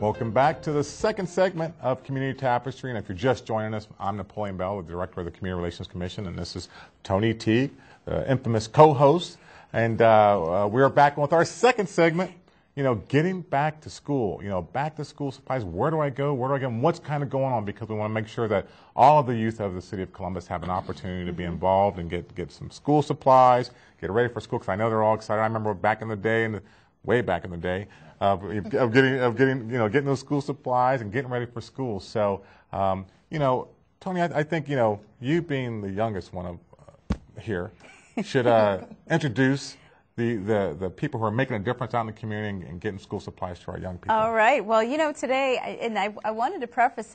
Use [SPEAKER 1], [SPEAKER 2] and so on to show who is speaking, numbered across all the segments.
[SPEAKER 1] Welcome back to the second segment of Community Tapestry. And if you're just joining us, I'm Napoleon Bell, the Director of the Community Relations Commission, and this is Toni Teague, the infamous co-host. And we're back with our second segment, getting back to school, back to school supplies. Where do I go? Where do I go? And what's kind of going on? Because we want to make sure that all of the youth of the city of Columbus have an opportunity to be involved and get some school supplies, get ready for school, because I know they're all excited. I remember back in the day, way back in the day, of getting those school supplies and getting ready for school. So, Toni, I think you being the youngest one of here should introduce the people who are making a difference out in the community and getting school supplies to our young people.
[SPEAKER 2] All right. Well, today, I wanted to preface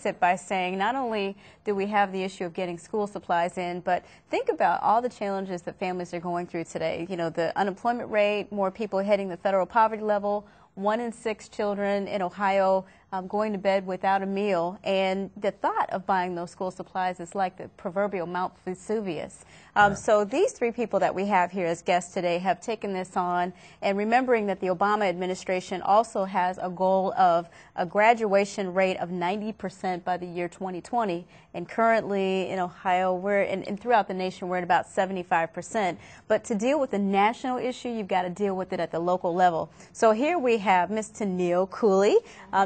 [SPEAKER 2] it by saying not only do we have the issue of getting school supplies in, but think about all the challenges that families are going through today. The unemployment rate, more people hitting the federal poverty level, 1 in 6 children in Ohio going to bed without a meal, and the thought of buying those school supplies is like the proverbial Mount Vesuvius. So these three people that we have here as guests today have taken this on, and remembering that the Obama administration also has a goal of a graduation rate of 90% by the year 2020, and currently in Ohio, and throughout the nation, we're at about 75%. But to deal with the national issue, you've got to deal with it at the local level. So here we have Ms. Tennille Cooley.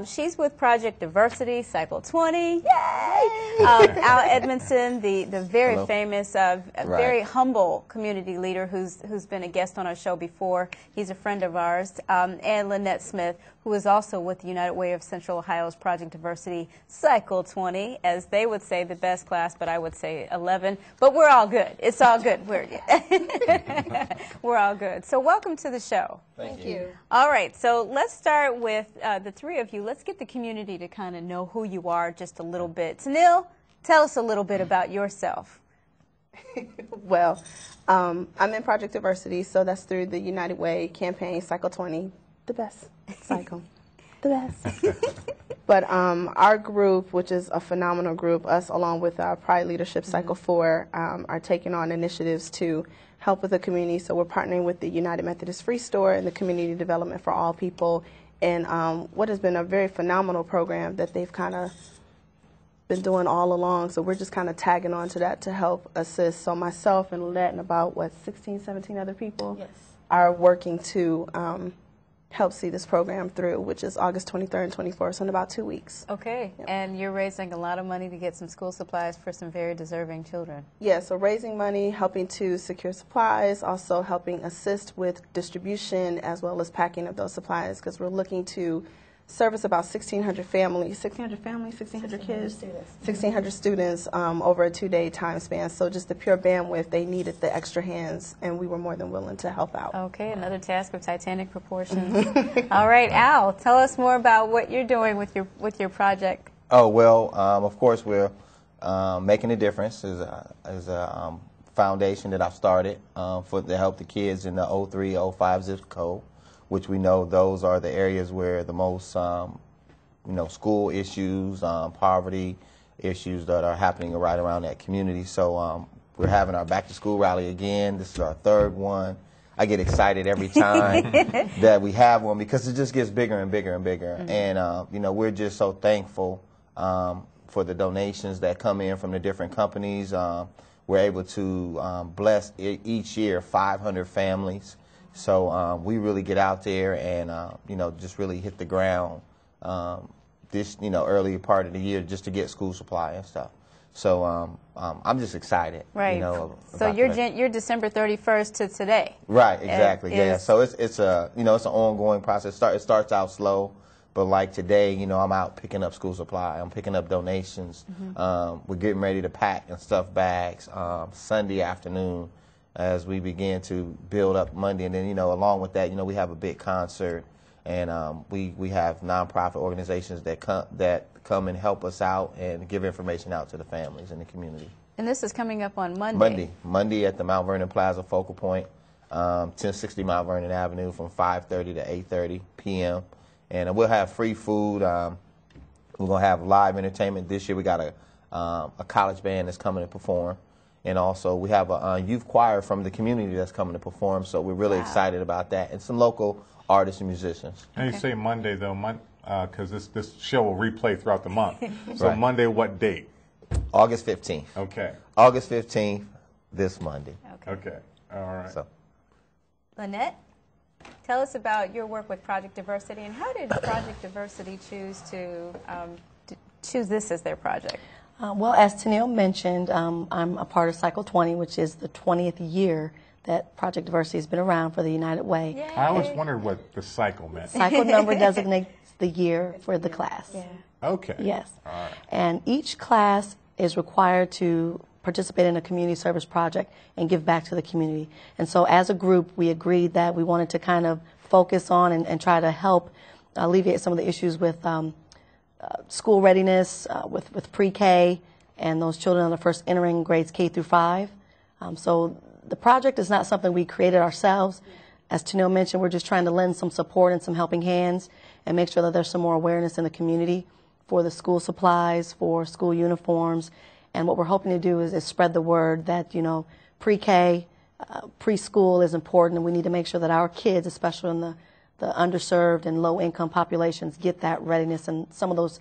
[SPEAKER 2] She's with Project Diversity, Cycle 20, yay! Al Edmondson, the very famous, very humble community leader who's been a guest on our show before. He's a friend of ours. And Lynette Smith, who is also with the United Way of Central Ohio's Project Diversity, Cycle 20, as they would say the best class, but I would say 11. But we're all good. It's all good. We're all good. So welcome to the show.
[SPEAKER 3] Thank you.
[SPEAKER 2] All right, so let's start with the three of you. Let's get the community to kind of know who you are just a little bit. Tennille, tell us a little bit about yourself.
[SPEAKER 3] Well, I'm in Project Diversity, so that's through the United Way campaign, Cycle 20, the best cycle, the best. But our group, which is a phenomenal group, us along with our Pride Leadership Cycle 4, are taking on initiatives to help with the community. So we're partnering with the United Methodist Free Store and the Community Development for All People, and what has been a very phenomenal program that they've kind of been doing all along. So we're just kind of tagging on to that to help assist. So myself and Lynette and about, 16, 17 other people are working to help see this program through, which is August 23rd and 24th, so in about 2 weeks.
[SPEAKER 2] Okay, and you're raising a lot of money to get some school supplies for some very deserving children.
[SPEAKER 3] Yeah, so raising money, helping to secure supplies, also helping assist with distribution as well as packing of those supplies, because we're looking to service about 1,600 families, 1,600 kids, 1,600 students over a 2-day time span. So just the pure bandwidth, they needed the extra hands, and we were more than willing to help out.
[SPEAKER 2] Okay, another task of titanic proportions. All right, Al, tell us more about what you're doing with your project.
[SPEAKER 4] Oh, well, of course, we're making a difference is a foundation that I've started to help the kids in the 03-05 zip code, which we know those are the areas where the most, school issues, poverty issues that are happening right around that community. So we're having our back to school rally again. This is our third one. I get excited every time that we have one because it just gets bigger and bigger and bigger. Mm-hmm. And, we're just so thankful for the donations that come in from the different companies. We're able to bless each year 500 families. So we really get out there and, just really hit the ground this, early part of the year just to get school supply and stuff. So I'm just excited.
[SPEAKER 2] Right. So you're December 31st to today.
[SPEAKER 4] Right. Exactly. Yeah. So it's a it's an ongoing process. It starts out slow, but like today, I'm out picking up school supply. I'm picking up donations. Mm-hmm. We're getting ready to pack and stuff bags Sunday afternoon, as we begin to build up Monday. And then, along with that, we have a big concert, and we have nonprofit organizations that come and help us out and give information out to the families in the community.
[SPEAKER 2] And this is coming up on Monday.
[SPEAKER 4] Monday at the Mount Vernon Plaza Focal Point, 1060 Mount Vernon Avenue from 5:30 to 8:30 p.m. And we'll have free food. We're going to have live entertainment. This year we got a college band that's coming to perform. And also we have a youth choir from the community that's coming to perform, so we're really excited about that. And some local artists and musicians.
[SPEAKER 1] And you say Monday, though. because this show will replay throughout the month. So
[SPEAKER 4] Right.
[SPEAKER 1] Monday, what date?
[SPEAKER 4] August 15th.
[SPEAKER 1] Okay.
[SPEAKER 4] August 15th, this Monday.
[SPEAKER 1] Okay. All right.
[SPEAKER 4] So.
[SPEAKER 2] Lynette, tell us about your work with Project Diversity, and how did Project Diversity choose to choose this as their project?
[SPEAKER 5] Well, as Tennille mentioned, I'm a part of Cycle 20, which is the 20th year that Project Diversity has been around for the United Way.
[SPEAKER 2] Yay.
[SPEAKER 1] I always wondered what the cycle meant.
[SPEAKER 5] Cycle number designates the year for the class.
[SPEAKER 2] Yeah.
[SPEAKER 1] Okay.
[SPEAKER 5] Yes.
[SPEAKER 1] All right.
[SPEAKER 5] And each class is required to participate in a community service project and give back to the community. And so as a group, we agreed that we wanted to kind of focus on and try to help alleviate some of the issues with school readiness, with pre-K, and those children that are first entering grades K through 5. So the project is not something we created ourselves. As Tennille mentioned, we're just trying to lend some support and some helping hands and make sure that there's some more awareness in the community for the school supplies, for school uniforms. And what we're hoping to do is spread the word that, you know, pre-K, preschool is important, and we need to make sure that our kids, especially in the underserved and low-income populations, get that readiness and some of those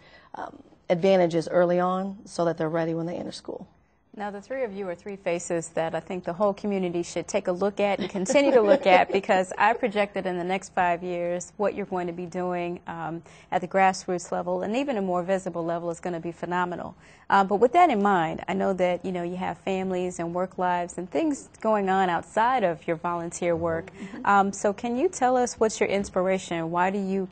[SPEAKER 5] advantages early on so that they're ready when they enter school.
[SPEAKER 2] Now, the three of you are three faces that I think the whole community should take a look at and continue to look at, because I projected in the next 5 years what you're going to be doing at the grassroots level, and even a more visible level is going to be phenomenal. But with that in mind, I know that you have families and work lives and things going on outside of your volunteer work. So can you tell us what's your inspiration? Why do you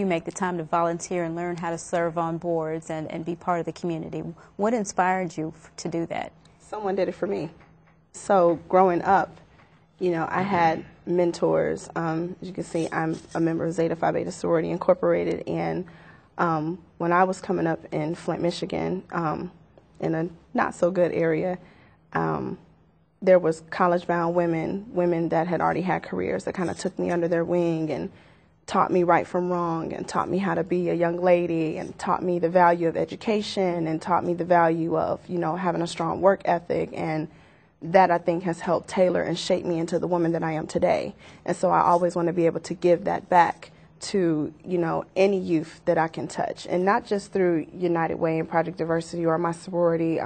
[SPEAKER 2] make the time to volunteer and learn how to serve on boards and be part of the community? What inspired you to do that?
[SPEAKER 3] Someone did it for me. So growing up, I had mentors. As you can see, I'm a member of Zeta Phi Beta Sorority Incorporated, and when I was coming up in Flint, Michigan, in a not so good area, there was college-bound women that had already had careers that kind of took me under their wing and taught me right from wrong, and taught me how to be a young lady, and taught me the value of education, and taught me the value of, having a strong work ethic. And that, I think, has helped tailor and shape me into the woman that I am today. And so I always want to be able to give that back to, any youth that I can touch. And not just through United Way and Project Diversity or my sorority,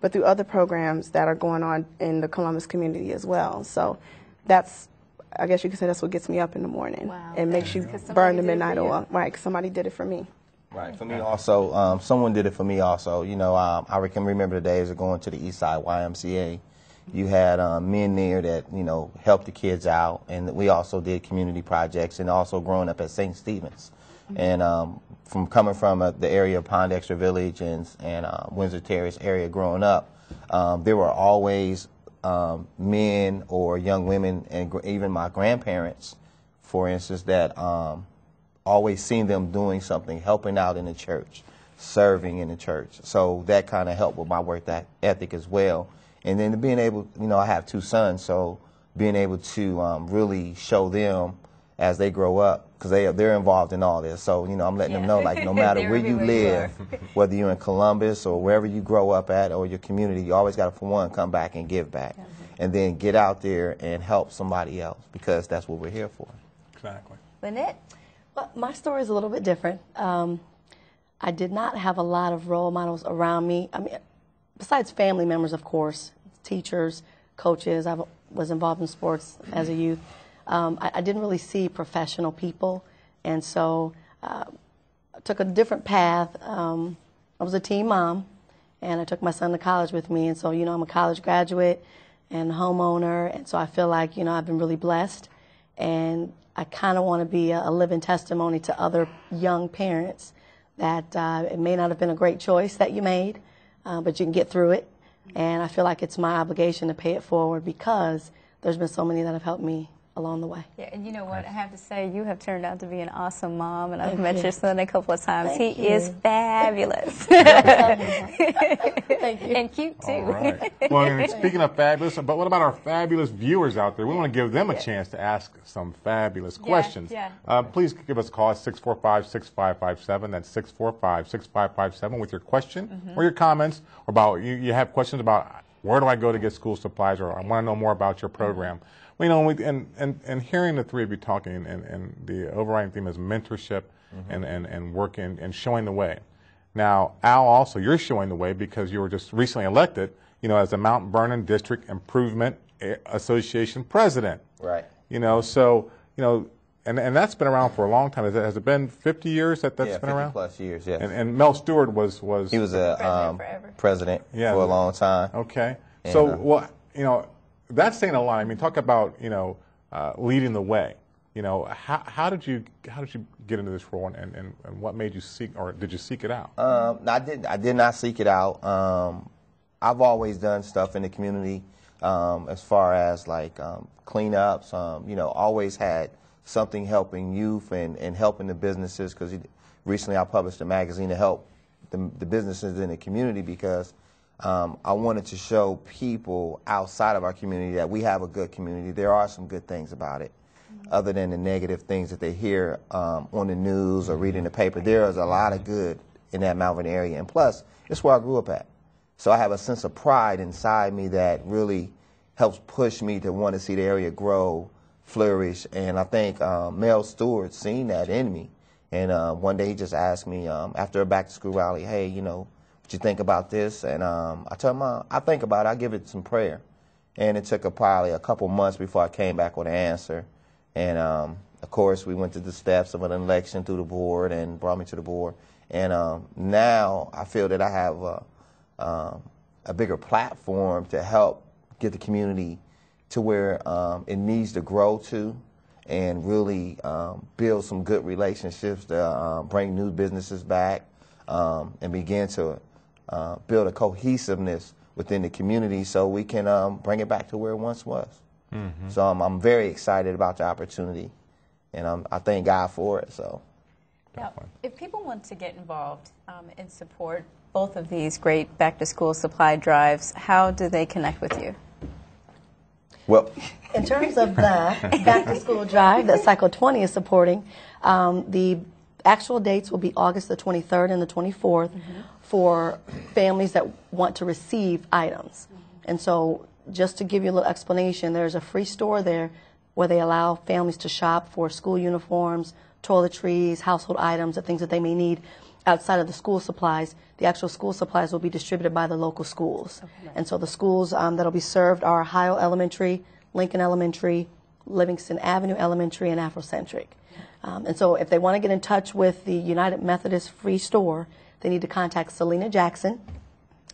[SPEAKER 3] but through other programs that are going on in the Columbus community as well. So I guess you could say that's what gets me up in the morning.
[SPEAKER 2] Wow.
[SPEAKER 3] And makes you burn the midnight oil. Right, 'cause somebody did it for me.
[SPEAKER 4] Right. For me also, someone did it for me also. I can remember the days of going to the Eastside YMCA. You had men there that, helped the kids out, and we also did community projects, and also growing up at St. Stephen's. And from coming from the area of Pondexter Village and Windsor Terrace area growing up, there were always men or young women, and even my grandparents, for instance, that always seen them doing something, helping out in the church, serving in the church. So that kind of helped with my work ethic as well. And then being able, I have 2 sons, so being able to really show them as they grow up, because they're involved in all this. So, I'm letting them know, like, no matter where you live, whether you're in Columbus or wherever you grow up at or your community, you always got to, for one, come back and give back. And then get out there and help somebody else, because that's what we're here for.
[SPEAKER 1] Exactly.
[SPEAKER 2] Lynette?
[SPEAKER 5] Well, my story is a little bit different. I did not have a lot of role models around me. I mean, besides family members, of course, teachers, coaches. I was involved in sports as a youth. I didn't really see professional people, and so I took a different path. I was a teen mom, and I took my son to college with me, and so, I'm a college graduate and homeowner, and so I feel like, I've been really blessed, and I kind of want to be a living testimony to other young parents that it may not have been a great choice that you made, but you can get through it, and I feel like it's my obligation to pay it forward, because there's been so many that have helped me along the way.
[SPEAKER 2] Yeah, and you know what? I have to say, you have turned out to be an awesome mom, and I've met your son a couple of times. He is fabulous.
[SPEAKER 5] Thank you.
[SPEAKER 2] And cute, too.
[SPEAKER 1] All right. Well, and speaking of fabulous, but what about our fabulous viewers out there? We want to give them a chance to ask some fabulous questions.
[SPEAKER 2] Yeah.
[SPEAKER 1] Please give us a call at 645-6557. That's 645-6557 with your question or your comments, or about you have questions about where do I go to get school supplies, or I want to know more about your program. Well, you know, and hearing the three of you talking, and the overriding theme is mentorship and working and showing the way. Now, Al, also, you're showing the way because you were just recently elected, you know, as the Mount Vernon District Improvement Association president.
[SPEAKER 4] Right.
[SPEAKER 1] You know, so, you know, and that's been around for a long time. Has it been 50 years that's been around?
[SPEAKER 4] 50 plus years, yes.
[SPEAKER 1] And Mel Stewart was
[SPEAKER 4] He was a president for a long time.
[SPEAKER 1] Okay.
[SPEAKER 4] And,
[SPEAKER 1] So, well, you know, that's saying a lot. I mean, talk about, you know, leading the way. You know, how did you get into this role, and what made you seek, or did you seek it out?
[SPEAKER 4] I did not seek it out. I've always done stuff in the community, as far as like cleanups. You know, always had something helping youth and helping the businesses, because recently I published a magazine to help the businesses in the community, because I wanted to show people outside of our community that we have a good community. There are some good things about it, other than the negative things that they hear on the news or read in the paper. There is a lot of good in that Mount Vernon area, and plus, it's where I grew up at. So I have a sense of pride inside me that really helps push me to want to see the area grow, flourish. And I think Mel Stewart seen that in me. And one day he just asked me after a back-to-school rally, hey, you know, what you think about this? And I told him, I think about it. I give it some prayer. And it took probably a couple months before I came back with an answer. And, of course, we went through the steps of an election through the board and brought me to the board. And now I feel that I have a bigger platform to help get the community to where it needs to grow to, and really build some good relationships to bring new businesses back, and begin to build a cohesiveness within the community so we can bring it back to where it once was. So I'm very excited about the opportunity, and I thank God for it. So,
[SPEAKER 2] now, if people want to get involved and support both of these great back-to-school supply drives, how do they connect with you?
[SPEAKER 4] Well,
[SPEAKER 5] In terms of the back-to-school drive that Cycle 20 is supporting, the actual dates will be August the 23rd and the 24th for families that want to receive items. And so, just to give you a little explanation, there's a free store there where they allow families to shop for school uniforms, toiletries, household items, the things that they may need outside of the school supplies. The actual school supplies will be distributed by the local schools. Okay. And so the schools that will be served are Ohio Elementary, Lincoln Elementary, Livingston Avenue Elementary, and Afrocentric. And so if they want to get in touch with the United Methodist Free Store, they need to contact Selena Jackson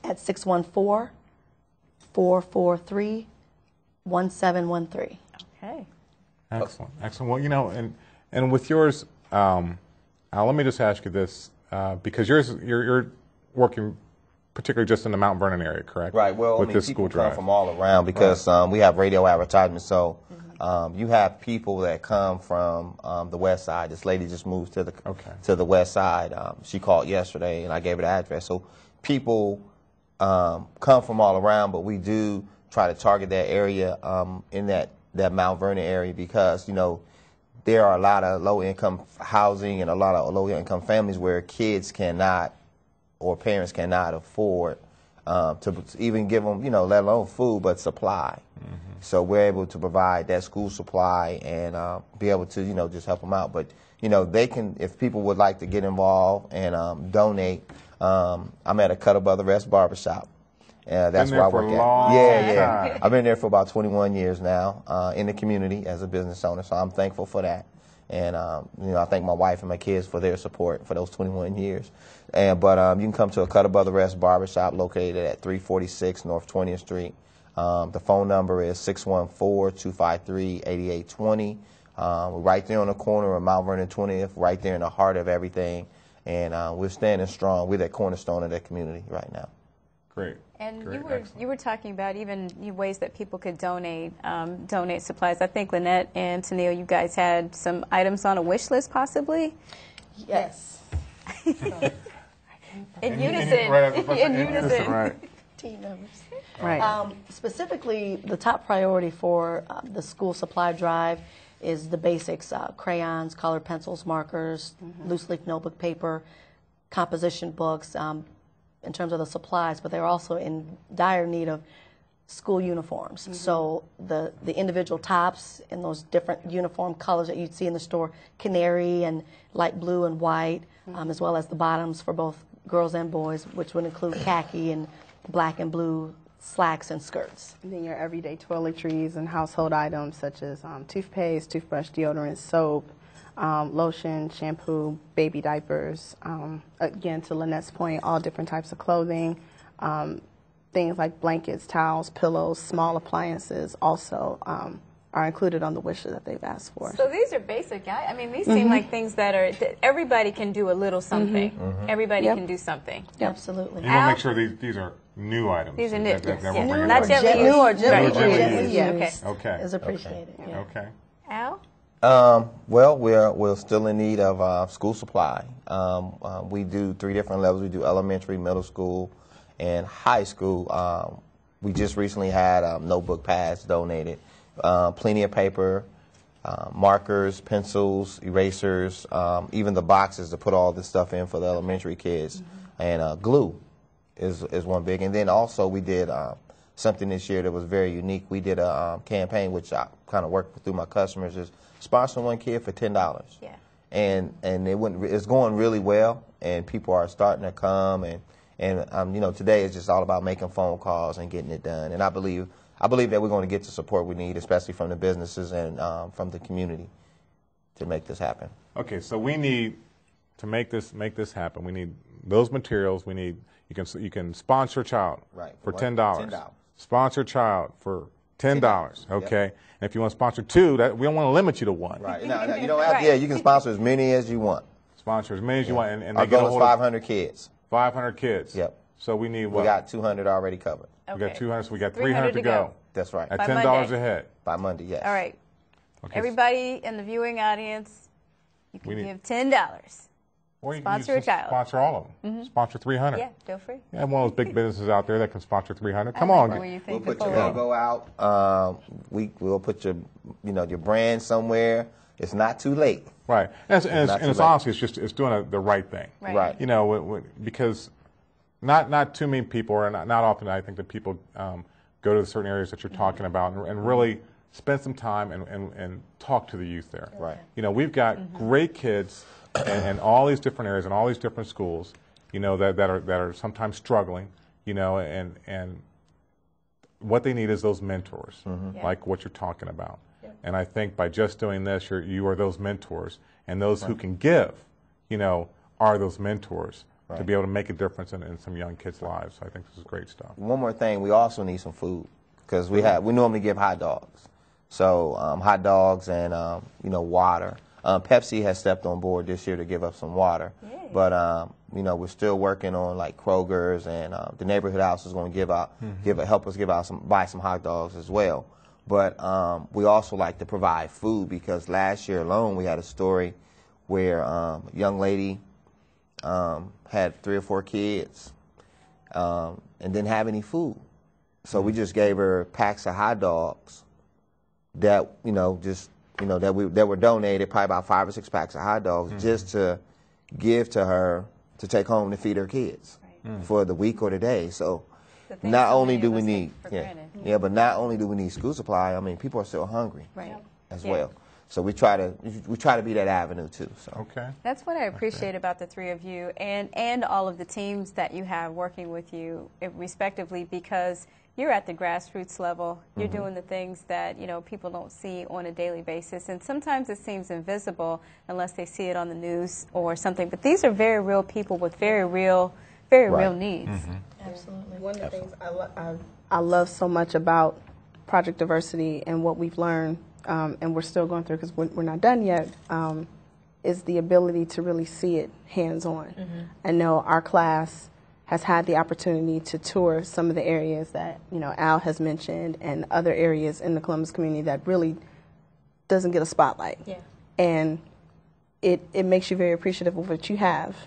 [SPEAKER 5] at 614-443-1713.
[SPEAKER 2] Okay.
[SPEAKER 1] Excellent, excellent. Well, you know, and with yours, let me just ask you this, because you're working particularly just in the Mount Vernon area, correct?
[SPEAKER 4] right. Well,
[SPEAKER 1] with
[SPEAKER 4] I mean,
[SPEAKER 1] this
[SPEAKER 4] people
[SPEAKER 1] school drive.
[SPEAKER 4] come from all around because we have radio advertisements. So you have people that come from the west side. This lady just moved to the west side. She called yesterday, and I gave her the address. So people come from all around, but we do try to target that area in that Mount Vernon area, because, you know, there are a lot of low-income housing and a lot of low-income families where kids cannot or parents cannot afford to even give them, you know, let alone food, but supply. So we're able to provide that school supply and be able to, you know, just help them out. But, you know, they can, if people would like to get involved and donate, I'm at a Cut Above the Rest barbershop. That's where I work at. Yeah. I've been there for about 21 years now in the community as a business owner, so I'm thankful for that. And, you know, I thank my wife and my kids for their support for those 21 years. But you can come to a Cut Above the Rest barbershop located at 346 North 20th Street. The phone number is 614-253-8820. We're right there on the corner of Mount Vernon 20th, right there in the heart of everything. And we're standing strong. We're that cornerstone of that community right now.
[SPEAKER 1] Great.
[SPEAKER 2] And
[SPEAKER 1] Great.
[SPEAKER 2] you were talking about even ways that people could donate supplies. I think Lynette and Tennille, you guys had some items on a wish list, possibly.
[SPEAKER 5] Yes.
[SPEAKER 2] In unison. In unison.
[SPEAKER 1] Right.
[SPEAKER 5] Team members.
[SPEAKER 2] Right.
[SPEAKER 5] Specifically, the top priority for the school supply drive is the basics: crayons, colored pencils, markers, loose leaf notebook paper, composition books. In terms of the supplies, but they're also in dire need of school uniforms. So the individual tops in those different uniform colors that you'd see in the store, canary and light blue and white, as well as the bottoms for both girls and boys, which would include khaki and black and blue slacks and skirts.
[SPEAKER 3] And then your everyday toiletries and household items such as toothpaste, toothbrush, deodorant, soap, lotion, shampoo, baby diapers. Again, to Lynette's point, all different types of clothing. Things like blankets, towels, pillows, small appliances also are included on the wish list that they've asked for.
[SPEAKER 2] So these are basic. I mean, these seem like things that everybody can do a little something. Everybody can do something.
[SPEAKER 5] Absolutely.
[SPEAKER 1] You want to make sure these are new items.
[SPEAKER 2] These are new.
[SPEAKER 1] That won't bring
[SPEAKER 2] Not
[SPEAKER 1] anybody.
[SPEAKER 2] gently
[SPEAKER 5] New or
[SPEAKER 2] used.
[SPEAKER 5] gently
[SPEAKER 2] Right.
[SPEAKER 5] gently
[SPEAKER 2] Yeah, okay.
[SPEAKER 5] used
[SPEAKER 1] Okay.
[SPEAKER 5] is appreciated. Yeah.
[SPEAKER 1] Okay.
[SPEAKER 2] Al?
[SPEAKER 4] Well, we're still in need of school supply. We do 3 different levels. We do elementary, middle school, and high school. We just recently had notebook pads donated. Plenty of paper, markers, pencils, erasers, even the boxes to put all this stuff in for the elementary kids. And glue is one big. And then also we did something this year that was very unique. We did a campaign, which I kind of worked through my customers, is sponsor one kid for $10.
[SPEAKER 2] Yeah.
[SPEAKER 4] And it's going really well, and people are starting to come, and you know, today is just all about making phone calls and getting it done. And I believe that we're going to get the support we need, especially from the businesses and from the community, to make this happen.
[SPEAKER 1] Okay, so we need to make this happen. We need those materials. We need you can sponsor a child for $10.
[SPEAKER 4] $10.
[SPEAKER 1] Sponsor a child for $10. Okay, and if you want to sponsor 2, we don't want to limit you to 1.
[SPEAKER 4] Right. No, you don't have to. Yeah, you can sponsor as many as you want.
[SPEAKER 1] Sponsor as many as you want, and
[SPEAKER 4] Our
[SPEAKER 1] they get a
[SPEAKER 4] goal is
[SPEAKER 1] hold of
[SPEAKER 4] 500 kids.
[SPEAKER 1] 500 kids.
[SPEAKER 4] Yep.
[SPEAKER 1] So we need what?
[SPEAKER 4] We got 200 already covered.
[SPEAKER 1] We got 200, so we got
[SPEAKER 2] 300
[SPEAKER 1] 300 to go.
[SPEAKER 4] That's right.
[SPEAKER 1] At
[SPEAKER 2] By
[SPEAKER 1] $10
[SPEAKER 2] Monday.
[SPEAKER 1] a head.
[SPEAKER 4] By Monday, yes.
[SPEAKER 2] All right.
[SPEAKER 1] Okay.
[SPEAKER 2] Everybody in the viewing audience, you
[SPEAKER 1] We
[SPEAKER 2] can
[SPEAKER 1] need-
[SPEAKER 2] give $10.
[SPEAKER 1] Or you
[SPEAKER 2] Sponsor
[SPEAKER 1] can
[SPEAKER 2] a
[SPEAKER 1] just
[SPEAKER 2] child.
[SPEAKER 1] Sponsor all of them. Sponsor 300.
[SPEAKER 2] Yeah, feel free.
[SPEAKER 1] You have one of those big businesses out there that can sponsor 300. Come
[SPEAKER 2] I
[SPEAKER 1] on.
[SPEAKER 2] like the way you
[SPEAKER 4] We'll
[SPEAKER 2] think,
[SPEAKER 4] put your
[SPEAKER 2] Nicole.
[SPEAKER 4] logo out. We'll put your brand somewhere. It's not too late.
[SPEAKER 1] Right. And
[SPEAKER 4] not too
[SPEAKER 1] it's
[SPEAKER 4] late.
[SPEAKER 1] honestly, it's doing the right thing.
[SPEAKER 2] Right.
[SPEAKER 1] You know, because not too many people, or not often, I think that people go to certain areas that you're talking about and really spend some time and talk to the youth there.
[SPEAKER 4] Right.
[SPEAKER 1] You know, we've got great kids in all these different areas and all these different schools, you know, that are sometimes struggling, you know, and what they need is those mentors, like what you're talking about. And I think by just doing this, you are those mentors, and those who can give, you know, are those mentors to be able to make a difference in some young kids' lives. So I think this is great stuff.
[SPEAKER 4] One more thing, we also need some food, because we normally give hot dogs. So hot dogs and water. Pepsi has stepped on board this year to give us some water.
[SPEAKER 2] Yay.
[SPEAKER 4] But we're still working on like Kroger's, and the neighborhood house is going to help us buy some hot dogs as well. But we also like to provide food, because last year alone we had a story where a young lady had 3 or 4 kids and didn't have any food. So we just gave her packs of hot dogs that that were donated, probably about 5 or 6 packs of hot dogs, just to give to her to take home to feed her kids for the week or the day. So not only do we need but not only do we need school supply, I mean, people are still hungry as well. So we try to be that avenue too. So
[SPEAKER 1] Okay.
[SPEAKER 2] That's what I appreciate about the 3 of you and all of the teams that you have working with you respectively, because you're at the grassroots level. You're doing the things that, you know, people don't see on a daily basis, and sometimes it seems invisible unless they see it on the news or something. But these are very real people with very real needs.
[SPEAKER 5] Absolutely.
[SPEAKER 3] One of the things I love so much about Project Diversity and what we've learned, and we're still going through because we're not done yet, is the ability to really see it hands-on. I know our class has had the opportunity to tour some of the areas that, you know, Al has mentioned, and other areas in the Columbus community that really doesn't get a spotlight.
[SPEAKER 2] Yeah.
[SPEAKER 3] And it makes you very appreciative of what you have.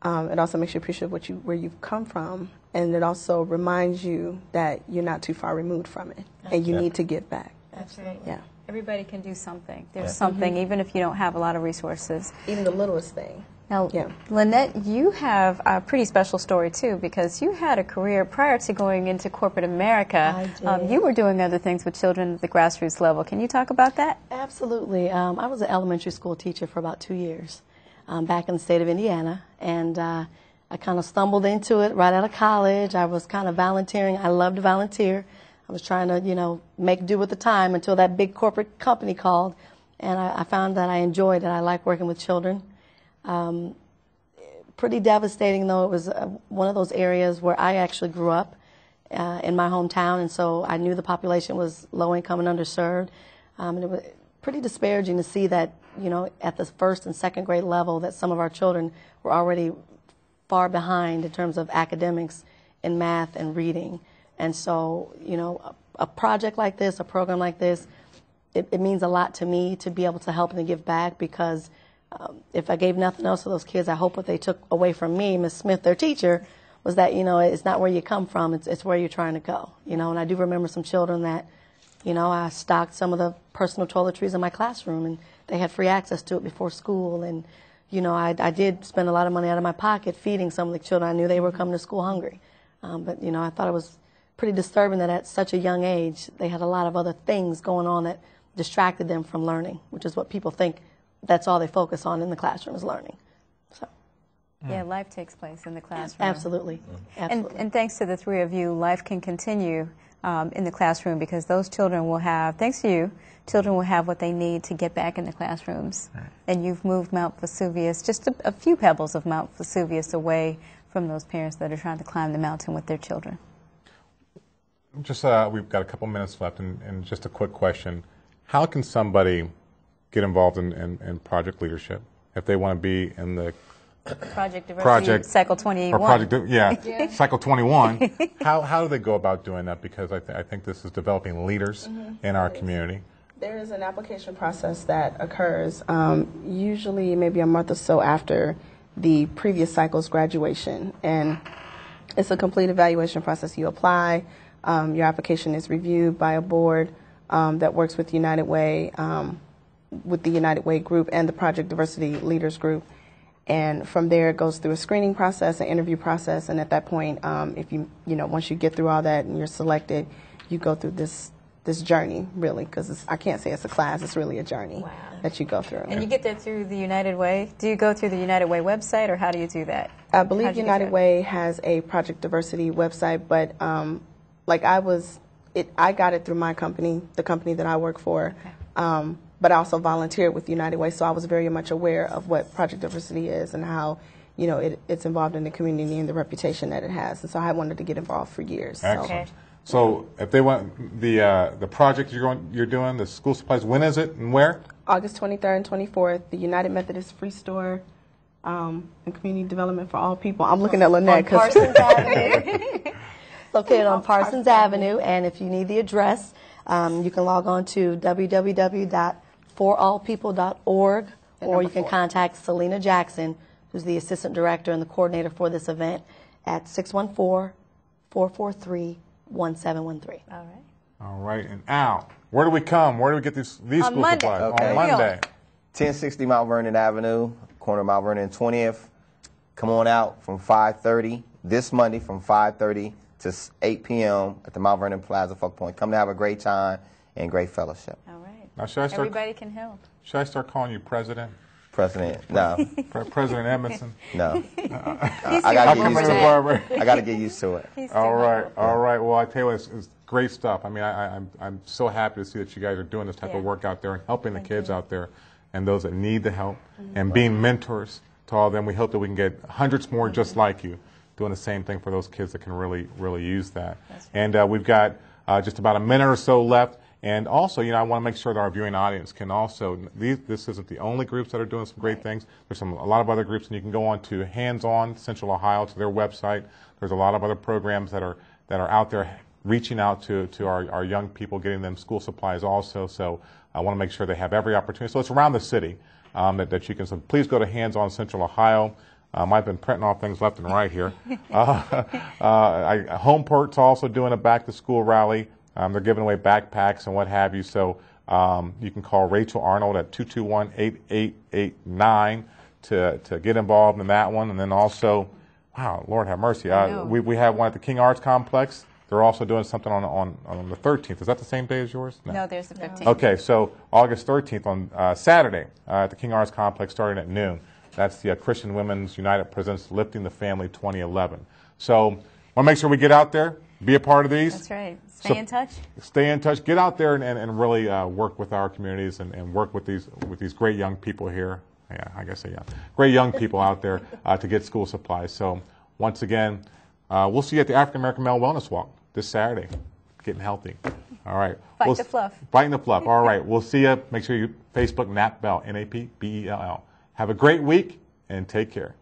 [SPEAKER 3] It also makes you appreciative of where you've come from, and it also reminds you that you're not too far removed from it, and you need to give back.
[SPEAKER 2] That's right.
[SPEAKER 3] Yeah.
[SPEAKER 2] Everybody can do something. There's something, even if you don't have a lot of resources.
[SPEAKER 3] Even the littlest thing.
[SPEAKER 2] Now,
[SPEAKER 3] Yeah.
[SPEAKER 2] Lynette, you have a pretty special story, too, because you had a career prior to going into corporate America.
[SPEAKER 5] I did.
[SPEAKER 2] You were doing other things with children at the grassroots level. Can you talk about that?
[SPEAKER 5] Absolutely. I was an elementary school teacher for about 2 years back in the state of Indiana, and I kind of stumbled into it right out of college. I was kind of volunteering. I loved to volunteer. I was trying to, make do with the time until that big corporate company called, and I found that I enjoyed it. I like working with children. Pretty devastating, though. It was one of those areas where I actually grew up in my hometown, and so I knew the population was low income and underserved. And it was pretty disparaging to see that, at the first and second grade level, that some of our children were already far behind in terms of academics in math and reading. And so, a project like this, a program like this, it means a lot to me to be able to help and to give back, because if I gave nothing else to those kids, I hope what they took away from me, Miss Smith, their teacher, was that, it's not where you come from, it's where you're trying to go. And I do remember some children that, I stocked some of the personal toiletries in my classroom, and they had free access to it before school. And, I did spend a lot of money out of my pocket feeding some of the children. I knew they were coming to school hungry. But, I thought it was pretty disturbing that at such a young age, they had a lot of other things going on that distracted them from learning, which is what people think that's all they focus on in the classroom is learning. So.
[SPEAKER 2] Yeah, life takes place in the classroom.
[SPEAKER 5] Absolutely. Absolutely.
[SPEAKER 2] And thanks to the three of you, life can continue in the classroom, because those children will have, thanks to you, children will have what they need to get back in the classrooms. Right. And you've moved Mount Vesuvius, just a few pebbles of Mount Vesuvius away from those parents that are trying to climb the mountain with their children.
[SPEAKER 1] Just we've got a couple minutes left, and just a quick question. How can somebody get involved in project leadership if they want to be in the
[SPEAKER 2] Project Diversity Cycle 21.
[SPEAKER 1] Or Cycle 21. How do they go about doing that? Because I think this is developing leaders in our community.
[SPEAKER 3] There is an application process that occurs usually maybe a month or so after the previous cycle's graduation. And it's a complete evaluation process. You apply, your application is reviewed by a board that works with United Way, with the United Way group and the Project Diversity Leaders group. And from there, it goes through a screening process, an interview process, and at that point, if once you get through all that and you're selected, you go through this journey, really, because I can't say it's a class, it's really a journey that you go through.
[SPEAKER 2] And you get there through the United Way? Do you go through the United Way website, or how do you do that?
[SPEAKER 3] I believe United Way has a Project Diversity website, but I got it through my company, the company that I work for. Okay. But I also volunteered with United Way, so I was very much aware of what Project Diversity is and how, it's involved in the community and the reputation that it has. And so I wanted to get involved for years.
[SPEAKER 1] Excellent. So if they want the project you're doing, the school supplies, when is it and where?
[SPEAKER 3] August 23rd and 24th, the United Methodist Free Store and Community Development for All People. I'm looking at Lynette.
[SPEAKER 5] Parsons Avenue. Located on Parsons Avenue, and if you need the address, you can log on to www.forallpeople.org, or you can contact Selena Jackson, who's the assistant director and the coordinator for this event, at 614-443-1713.
[SPEAKER 2] All right.
[SPEAKER 1] All right. And Al, where do we come? Where do we get these school supplies?
[SPEAKER 4] Okay.
[SPEAKER 1] On Monday.
[SPEAKER 4] 1060 Mount Vernon Avenue, corner of Mount Vernon and 20th. Come on out from 5:30 this Monday, from 5:30 to 8 p.m. at the Mount Vernon Plaza, Folk Point. Come to have a great time and great fellowship.
[SPEAKER 2] All right.
[SPEAKER 1] Now,
[SPEAKER 2] everybody can help.
[SPEAKER 1] Should I start calling you President?
[SPEAKER 4] President, no.
[SPEAKER 1] President Edmondson?
[SPEAKER 4] No. I got to get used to it.
[SPEAKER 1] All right. Well, I tell you what, it's great stuff. I mean, I'm so happy to see that you guys are doing this type of work out there and helping the kids out there and those that need the help and being mentors to all of them. We hope that we can get hundreds more just like you doing the same thing for those kids that can really, really use that. And we've got just about a minute or so left. And also, I want to make sure that our viewing audience can also, this isn't the only groups that are doing some great things. There's a lot of other groups, and you can go on to Hands On Central Ohio, to their website. There's a lot of other programs that are out there reaching out to our young people, getting them school supplies also. So I want to make sure they have every opportunity. So it's around the city that you can, so please go to Hands On Central Ohio. I've been printing off things left and right here. Homeport's also doing a back-to-school rally. They're giving away backpacks and what have you. So you can call Rachel Arnold at 221-8889 to get involved in that one. And then also, wow, Lord have mercy, we have one at the King Arts Complex. They're also doing something on the 13th. Is that the same day as yours?
[SPEAKER 2] No, there's the 15th.
[SPEAKER 1] Okay, so August 13th on Saturday at the King Arts Complex starting at noon. That's the Christian Women's United presents Lifting the Family 2011. So want to make sure we get out there, be a part of these.
[SPEAKER 2] That's right. Stay in touch.
[SPEAKER 1] Stay in touch. Get out there and really work with our communities and work with these great young people here. Yeah, I guess great young people out there to get school supplies. So once again, we'll see you at the African American Male Wellness Walk this Saturday. Getting healthy. All right.
[SPEAKER 2] Fight the fluff.
[SPEAKER 1] Fighting the fluff. All right. We'll see you. Make sure you Facebook Nap Bell, NAPBELL. Have a great week and take care.